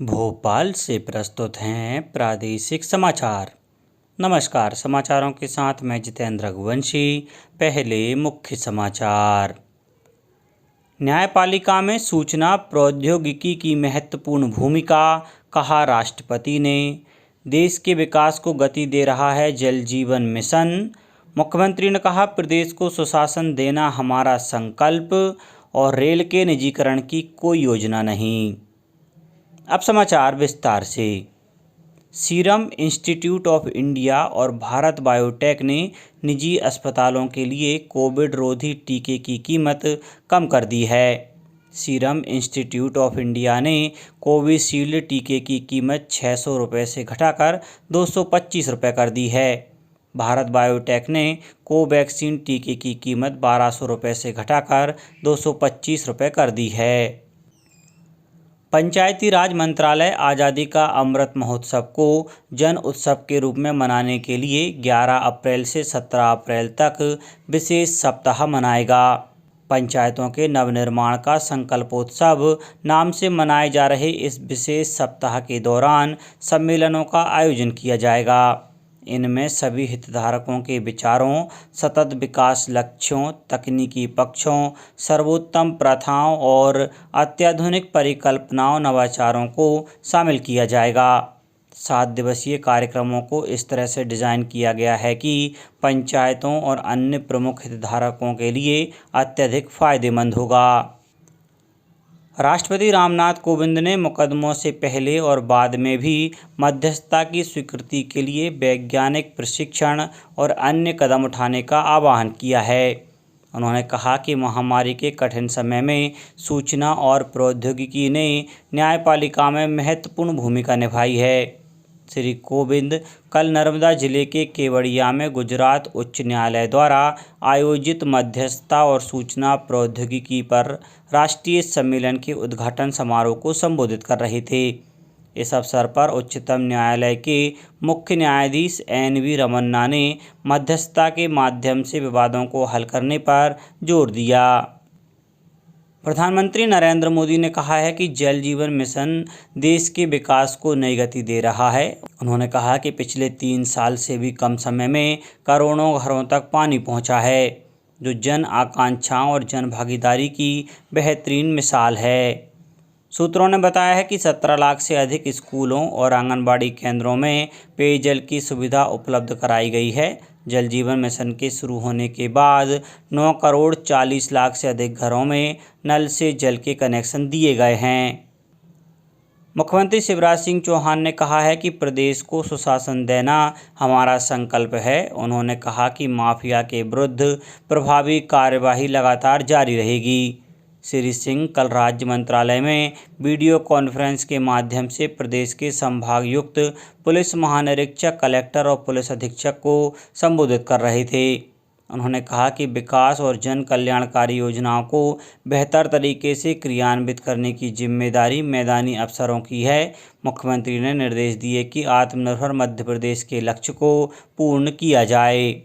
भोपाल से प्रस्तुत हैं प्रादेशिक समाचार। नमस्कार, समाचारों के साथ मैं जितेंद्र रघुवंशी। पहले मुख्य समाचार। न्यायपालिका में सूचना प्रौद्योगिकी की महत्वपूर्ण भूमिका, कहा राष्ट्रपति ने। देश के विकास को गति दे रहा है जल जीवन मिशन। मुख्यमंत्री ने कहा, प्रदेश को सुशासन देना हमारा संकल्प और रेल के निजीकरण की कोई योजना नहीं। अब समाचार विस्तार से। सीरम इंस्टीट्यूट ऑफ इंडिया और भारत बायोटेक ने निजी अस्पतालों के लिए कोविड रोधी टीके की कीमत कम कर दी है। सीरम इंस्टीट्यूट ऑफ इंडिया ने कोविशील्ड टीके की कीमत 600 रुपये से घटाकर 225 रुपये कर दी है। भारत बायोटेक ने कोवैक्सीन टीके की कीमत 1200 रुपये से घटाकर 225 रुपये कर दी है। पंचायती राज मंत्रालय आज़ादी का अमृत महोत्सव को जन उत्सव के रूप में मनाने के लिए 11 अप्रैल से 17 अप्रैल तक विशेष सप्ताह मनाएगा। पंचायतों के नवनिर्माण का संकल्पोत्सव नाम से मनाए जा रहे इस विशेष सप्ताह के दौरान सम्मेलनों का आयोजन किया जाएगा। इनमें सभी हितधारकों के विचारों, सतत विकास लक्ष्यों, तकनीकी पक्षों, सर्वोत्तम प्रथाओं और अत्याधुनिक परिकल्पनाओं नवाचारों को शामिल किया जाएगा। 7 दिवसीय कार्यक्रमों को इस तरह से डिज़ाइन किया गया है कि पंचायतों और अन्य प्रमुख हितधारकों के लिए अत्यधिक फायदेमंद होगा। राष्ट्रपति रामनाथ कोविंद ने मुकदमों से पहले और बाद में भी मध्यस्थता की स्वीकृति के लिए वैज्ञानिक प्रशिक्षण और अन्य कदम उठाने का आह्वान किया है। उन्होंने कहा कि महामारी के कठिन समय में सूचना और प्रौद्योगिकी ने न्यायपालिका में महत्वपूर्ण भूमिका निभाई है। श्री कोविंद कल नर्मदा जिले के केवड़िया में गुजरात उच्च न्यायालय द्वारा आयोजित मध्यस्थता और सूचना प्रौद्योगिकी पर राष्ट्रीय सम्मेलन के उद्घाटन समारोह को संबोधित कर रहे थे। इस अवसर पर उच्चतम न्यायालय के मुख्य न्यायाधीश NV रमन्ना ने मध्यस्थता के माध्यम से विवादों को हल करने पर जोर दिया। प्रधानमंत्री नरेंद्र मोदी ने कहा है कि जल जीवन मिशन देश के विकास को नई गति दे रहा है। उन्होंने कहा कि पिछले 3 साल से भी कम समय में करोड़ों घरों तक पानी पहुंचा है, जो जन आकांक्षाओं और जन भागीदारी की बेहतरीन मिसाल है। सूत्रों ने बताया है कि 17 लाख से अधिक स्कूलों और आंगनबाड़ी केंद्रों में पेयजल की सुविधा उपलब्ध कराई गई है। जल जीवन मिशन के शुरू होने के बाद 9 करोड़ 40 लाख से अधिक घरों में नल से जल के कनेक्शन दिए गए हैं। मुख्यमंत्री शिवराज सिंह चौहान ने कहा है कि प्रदेश को सुशासन देना हमारा संकल्प है। उन्होंने कहा कि माफिया के विरुद्ध प्रभावी कार्यवाही लगातार जारी रहेगी। श्री सिंह कल राज्य मंत्रालय में वीडियो कॉन्फ्रेंस के माध्यम से प्रदेश के संभागयुक्त पुलिस महानिरीक्षक, कलेक्टर और पुलिस अधीक्षक को संबोधित कर रहे थे। उन्होंने कहा कि विकास और जन कल्याणकारी योजनाओं को बेहतर तरीके से क्रियान्वित करने की जिम्मेदारी मैदानी अफसरों की है। मुख्यमंत्री ने निर्देश दिए कि आत्मनिर्भर मध्य प्रदेश के लक्ष्य को पूर्ण किया जाए।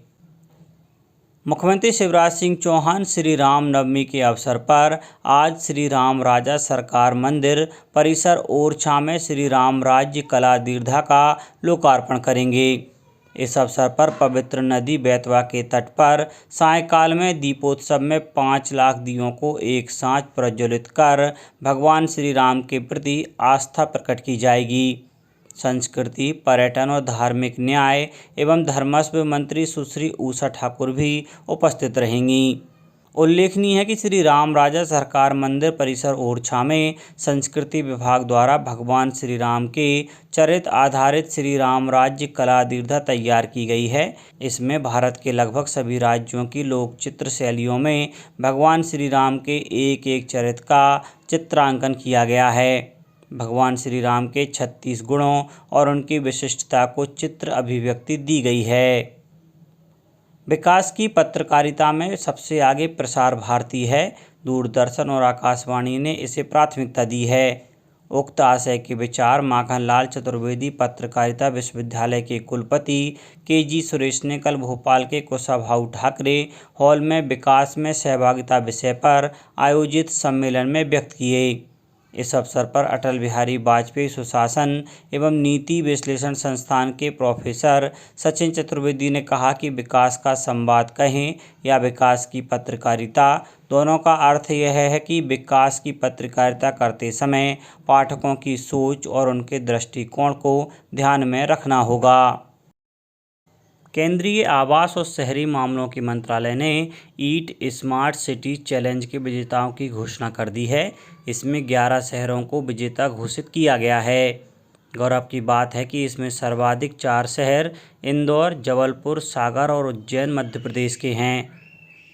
मुख्यमंत्री शिवराज सिंह चौहान श्री राम नवमी के अवसर पर आज श्री राम राजा सरकार मंदिर परिसर ओरछा में श्री राम राज्य कला दीर्घा का लोकार्पण करेंगे। इस अवसर पर पवित्र नदी बेतवा के तट पर सायंकाल में दीपोत्सव में 5 लाख दियों को एक साथ प्रज्वलित कर भगवान श्री राम के प्रति आस्था प्रकट की जाएगी। संस्कृति, पर्यटन और धार्मिक न्याय एवं धर्मस्व मंत्री सुश्री उषा ठाकुर भी उपस्थित रहेंगी। उल्लेखनीय है कि श्री राम राजा सरकार मंदिर परिसर ओरछा में संस्कृति विभाग द्वारा भगवान श्री राम के चरित्र आधारित श्री राम राज्य कला दीर्घा तैयार की गई है। इसमें भारत के लगभग सभी राज्यों की लोक चित्र शैलियों में भगवान श्री राम के एक एक चरित्र का चित्रांकन किया गया है। भगवान श्री राम के 36 गुणों और उनकी विशिष्टता को चित्र अभिव्यक्ति दी गई है। विकास की पत्रकारिता में सबसे आगे प्रसार भारती है। दूरदर्शन और आकाशवाणी ने इसे प्राथमिकता दी है। उक्त आशय के विचार माखनलाल चतुर्वेदी पत्रकारिता विश्वविद्यालय के कुलपति KG सुरेश ने कल भोपाल के कुशाभाऊ ठाकरे हॉल में विकास में सहभागिता विषय पर आयोजित सम्मेलन में व्यक्त किए। इस अवसर पर अटल बिहारी वाजपेयी सुशासन एवं नीति विश्लेषण संस्थान के प्रोफेसर सचिन चतुर्वेदी ने कहा कि विकास का संवाद कहें या विकास की पत्रकारिता, दोनों का अर्थ यह है कि विकास की पत्रकारिता करते समय पाठकों की सोच और उनके दृष्टिकोण को ध्यान में रखना होगा। केंद्रीय आवास और शहरी मामलों के मंत्रालय ने ईट स्मार्ट सिटी चैलेंज के विजेताओं की घोषणा कर दी है। इसमें 11 शहरों को विजेता घोषित किया गया है। गौरव की बात है कि इसमें सर्वाधिक 4 शहर इंदौर, जबलपुर, सागर और उज्जैन मध्य प्रदेश के हैं।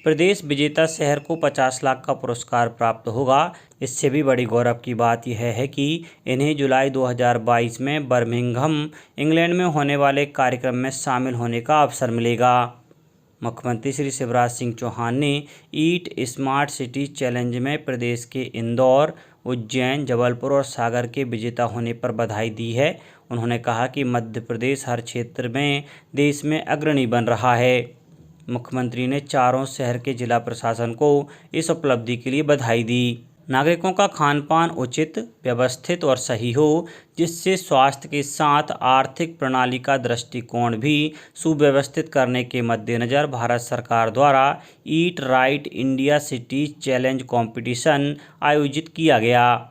प्रदेश विजेता शहर को 50 लाख का पुरस्कार प्राप्त होगा। इससे भी बड़ी गौरव की बात यह है कि इन्हें जुलाई 2022 में बर्मिंघम, इंग्लैंड में होने वाले कार्यक्रम में शामिल होने का अवसर मिलेगा। मुख्यमंत्री श्री शिवराज सिंह चौहान ने ईट स्मार्ट सिटी चैलेंज में प्रदेश के इंदौर, उज्जैन, जबलपुर और सागर के विजेता होने पर बधाई दी है। उन्होंने कहा कि मध्य प्रदेश हर क्षेत्र में देश में अग्रणी बन रहा है। मुख्यमंत्री ने चारों शहर के जिला प्रशासन को इस उपलब्धि के लिए बधाई दी। नागरिकों का खानपान उचित, व्यवस्थित और सही हो, जिससे स्वास्थ्य के साथ आर्थिक प्रणाली का दृष्टिकोण भी सुव्यवस्थित करने के मद्देनज़र भारत सरकार द्वारा eat right India cities challenge competition आयोजित किया गया।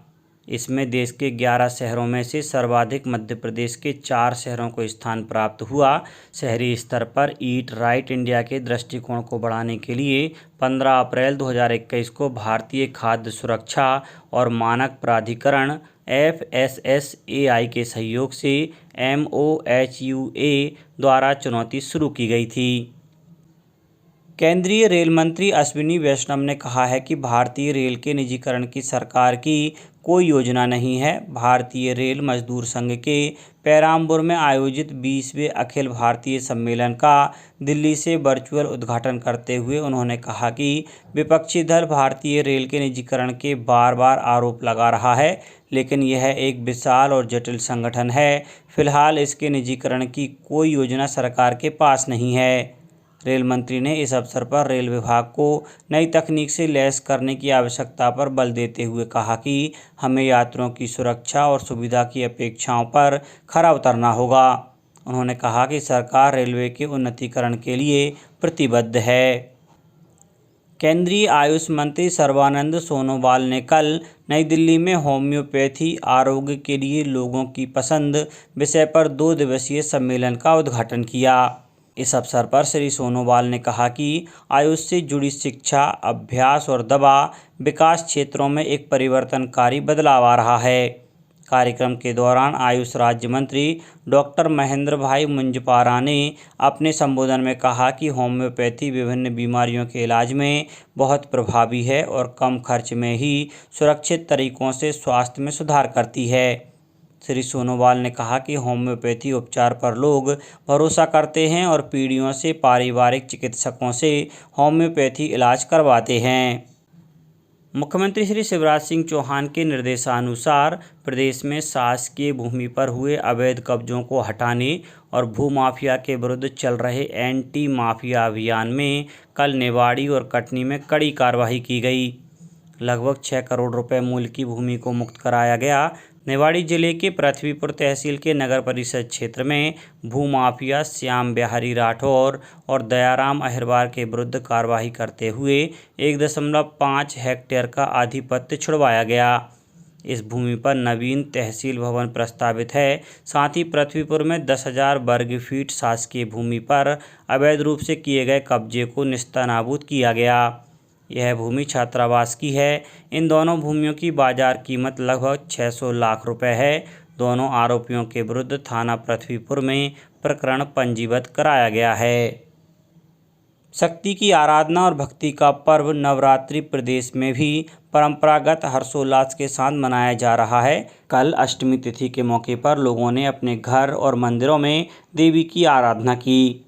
इसमें देश के 11 शहरों में से सर्वाधिक मध्य प्रदेश के 4 शहरों को स्थान प्राप्त हुआ। शहरी स्तर पर ईट राइट इंडिया के दृष्टिकोण को बढ़ाने के लिए 15 अप्रैल 2021 को भारतीय खाद्य सुरक्षा और मानक प्राधिकरण FSSAI के सहयोग से MOHUA द्वारा चुनौती शुरू की गई थी। केंद्रीय रेल मंत्री अश्विनी वैष्णव ने कहा है कि भारतीय रेल के निजीकरण की सरकार की कोई योजना नहीं है। भारतीय रेल मजदूर संघ के पेराम्बुर में आयोजित 20वें अखिल भारतीय सम्मेलन का दिल्ली से वर्चुअल उद्घाटन करते हुए उन्होंने कहा कि विपक्षी दल भारतीय रेल के निजीकरण के बार बार आरोप लगा रहा है, लेकिन यह एक विशाल और जटिल संगठन है। फिलहाल इसके निजीकरण की कोई योजना सरकार के पास नहीं है। रेल मंत्री ने इस अवसर पर रेल विभाग को नई तकनीक से लैस करने की आवश्यकता पर बल देते हुए कहा कि हमें यात्रियों की सुरक्षा और सुविधा की अपेक्षाओं पर खरा उतरना होगा। उन्होंने कहा कि सरकार रेलवे के उन्नतीकरण के लिए प्रतिबद्ध है। केंद्रीय आयुष मंत्री सर्बानंद सोनोवाल ने कल नई दिल्ली में होम्योपैथी आरोग्य के लिए लोगों की पसंद विषय पर 2 दिवसीय सम्मेलन का उद्घाटन किया। इस अवसर पर श्री सोनोवाल ने कहा कि आयुष से जुड़ी शिक्षा, अभ्यास और दवा विकास क्षेत्रों में एक परिवर्तनकारी बदलाव आ रहा है। कार्यक्रम के दौरान आयुष राज्य मंत्री डॉक्टर महेंद्र भाई मुंजपारा ने अपने संबोधन में कहा कि होम्योपैथी विभिन्न बीमारियों के इलाज में बहुत प्रभावी है और कम खर्च में ही सुरक्षित तरीकों से स्वास्थ्य में सुधार करती है। श्री सोनोवाल ने कहा कि होम्योपैथी उपचार पर लोग भरोसा करते हैं और पीढ़ियों से पारिवारिक चिकित्सकों से होम्योपैथी इलाज करवाते हैं। मुख्यमंत्री श्री शिवराज सिंह चौहान के निर्देशानुसार प्रदेश में शासकीय भूमि पर हुए अवैध कब्जों को हटाने और भूमाफिया के विरुद्ध चल रहे एंटी माफिया अभियान में कल निवाड़ी और कटनी में कड़ी कार्रवाई की गई। लगभग 6 करोड़ रुपए मूल्य की भूमि को मुक्त कराया गया। निवाड़ी जिले के पृथ्वीपुर तहसील के नगर परिषद क्षेत्र में भूमाफिया श्याम बिहारी राठौर और दयाराम अहिरवार के विरुद्ध कार्रवाई करते हुए 1.5 हेक्टेयर का आधिपत्य छुड़वाया गया। इस भूमि पर नवीन तहसील भवन प्रस्तावित है। साथ ही पृथ्वीपुर में 10,000 वर्ग फीट शासकीय भूमि पर अवैध रूप से किए गए कब्जे को निस्तानाबूद किया गया। यह भूमि छात्रावास की है। इन दोनों भूमियों की बाजार कीमत लगभग 600 लाख रुपए है। दोनों आरोपियों के विरुद्ध थाना पृथ्वीपुर में प्रकरण पंजीबद्ध कराया गया है। शक्ति की आराधना और भक्ति का पर्व नवरात्रि प्रदेश में भी परंपरागत हर्षोल्लास के साथ मनाया जा रहा है। कल अष्टमी तिथि के मौके पर लोगों ने अपने घर और मंदिरों में देवी की आराधना की।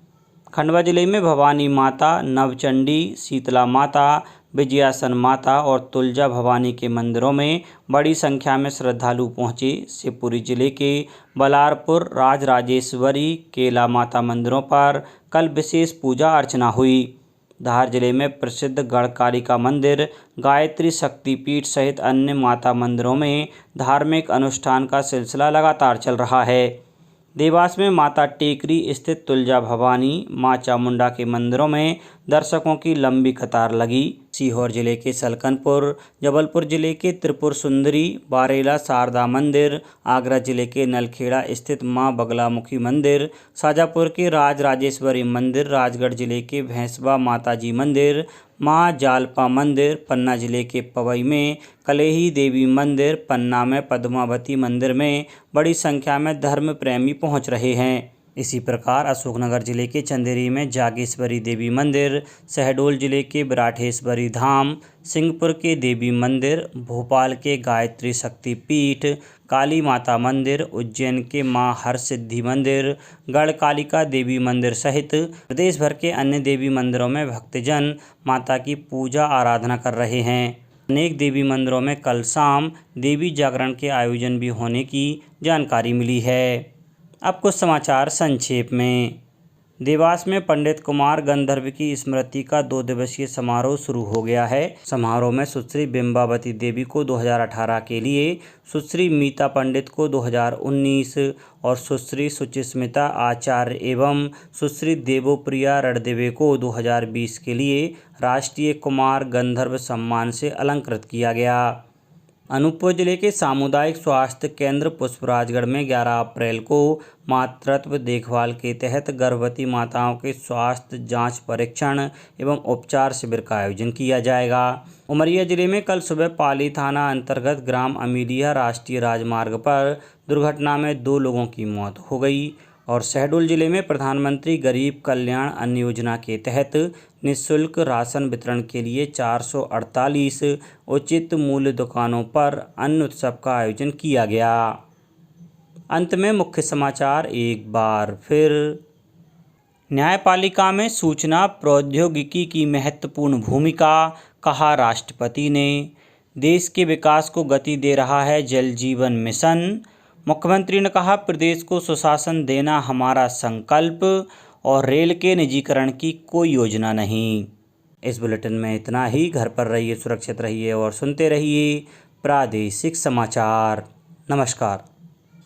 खंडवा जिले में भवानी माता, नवचंडी, शीतला माता, विजयासन माता और तुलजा भवानी के मंदिरों में बड़ी संख्या में श्रद्धालु पहुंचे। शिवपुरी जिले के बलारपुर, राजराजेश्वरी, केला माता मंदिरों पर कल विशेष पूजा अर्चना हुई। धार जिले में प्रसिद्ध गढ़कालिका मंदिर, गायत्री शक्तिपीठ सहित अन्य माता मंदिरों में धार्मिक अनुष्ठान का सिलसिला लगातार चल रहा है। देवास में माता टेकरी स्थित तुलजा भवानी, मां चामुंडा के मंदिरों में दर्शकों की लंबी कतार लगी। सीहोर जिले के सलकनपुर, जबलपुर जिले के त्रिपुर सुंदरी, बारेला शारदा मंदिर, आगरा जिले के नलखेड़ा स्थित मां बगलामुखी मंदिर, शाजापुर के राजराजेश्वरी मंदिर, राजगढ़ जिले के भैंसवा माताजी मंदिर, मां जालपा मंदिर, पन्ना जिले के पवई में कलेही देवी मंदिर, पन्ना में पद्मावती मंदिर में बड़ी संख्या में धर्म प्रेमी पहुंच रहे हैं। इसी प्रकार अशोकनगर जिले के चंदेरी में जागेश्वरी देवी मंदिर, शहडोल जिले के विराटेश्वरी धाम, सिंहपुर के देवी मंदिर, भोपाल के गायत्री शक्तिपीठ, काली माता मंदिर, उज्जैन के मां हरसिद्धि मंदिर, गढ़कालिका देवी मंदिर सहित प्रदेश भर के अन्य देवी मंदिरों में भक्तजन माता की पूजा आराधना कर रहे हैं। अनेक देवी मंदिरों में कल शाम देवी जागरण के आयोजन भी होने की जानकारी मिली है। अब कुछ समाचार संक्षेप में। देवास में पंडित कुमार गंधर्व की स्मृति का 2 दिवसीय समारोह शुरू हो गया है। समारोह में सुश्री बिंबावती देवी को 2018 के लिए, सुश्री मीता पंडित को 2019 और सुश्री सुचिस्मिता आचार्य एवं सुश्री देवोप्रिया रणदेवे को 2020 के लिए राष्ट्रीय कुमार गंधर्व सम्मान से अलंकृत किया गया। अनूपपुर जिले के सामुदायिक स्वास्थ्य केंद्र पुष्पराजगढ़ में 11 अप्रैल को मातृत्व देखभाल के तहत गर्भवती माताओं के स्वास्थ्य जांच, परीक्षण एवं उपचार शिविर का आयोजन किया जाएगा। उमरिया जिले में कल सुबह पाली थाना अंतर्गत ग्राम अमीलिया राष्ट्रीय राजमार्ग पर दुर्घटना में 2 लोगों की मौत हो गई। और शहडोल जिले में प्रधानमंत्री गरीब कल्याण अन्न योजना के तहत निःशुल्क राशन वितरण के लिए 448 उचित मूल्य दुकानों पर अन्न उत्सव का आयोजन किया गया। अंत में मुख्य समाचार एक बार फिर। न्यायपालिका में सूचना प्रौद्योगिकी की महत्वपूर्ण भूमिका, कहा राष्ट्रपति ने। देश के विकास को गति दे रहा है जल जीवन मिशन। मुख्यमंत्री ने कहा, प्रदेश को सुशासन देना हमारा संकल्प और रेल के निजीकरण की कोई योजना नहीं। इस बुलेटिन में इतना ही। घर पर रहिए, सुरक्षित रहिए और सुनते रहिए प्रादेशिक समाचार। नमस्कार।